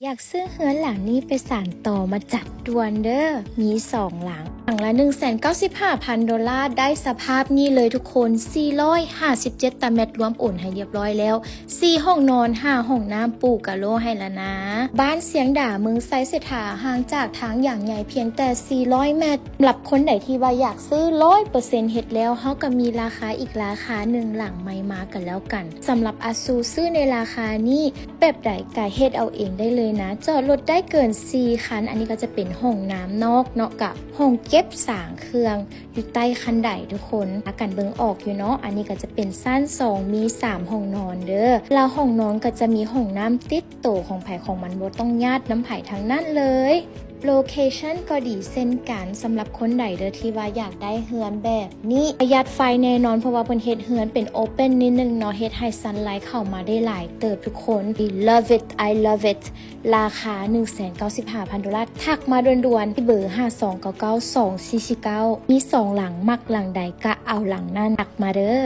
อยากซื้อเฮือนหลังนี้ไปสานต่อมาจัดด่วนเด้อมี2หลังละ$195,000ได้สภาพนี้เลยทุกคน457ตารางเมตรรวมโอนให้เรียบร้อยแล้ว4ห้องนอน5ห้องน้ำปูกะโลให้ละนะบ้านเสียงด่าเมืองไซเสถาห่างจากทางอย่างใหญ่เพียงแต่400เมตรสำหรับคนใดที่ว่าอยากซื้อ 100% เฮ็ดแล้วเฮาก็มีราคาอีกราคาหนึ่งหลังใหม่มากันแล้วกันสำหรับอาซูซื้อในราคานี้แบบใดก็เฮ็ดเอาเองได้เลยนะจอดรถได้เกิน4คันอันนี้ก็จะเป็นห้องน้ำนอกเนาะกับห้องเก็บสางเครื่องอยู่ใต้คันไดทุกคนอากันเบิ่งออกอยู่เนาะอันนี้ก็จะเป็นสั้น2มี3ห้องนอนเด้อแล้วห้องนอนก็จะมีห้องน้ำติดโตของไผของมันบ่ต้องญาติน้ำไผทั้งนั้นเลยโลเคชั่นก็ดีเช่นกันสำหรับคนใดเด้อที่ว่าอยากได้เฮือนแบบนี้ประหยัดไฟแน่นอนเพราะว่าเพิ่นเฮ็ดเฮือนเป็นโอเพ่นนิดนึงเนาะเฮ็ดให้ซันไลท์เข้ามาได้หลายเติบทุกคน I love it I love it ราคา$195,000ทักมาด่วนๆที่เบอร์52992449มี2หลังมักหลังใดก็เอาหลังนั้นทักมาเด้อ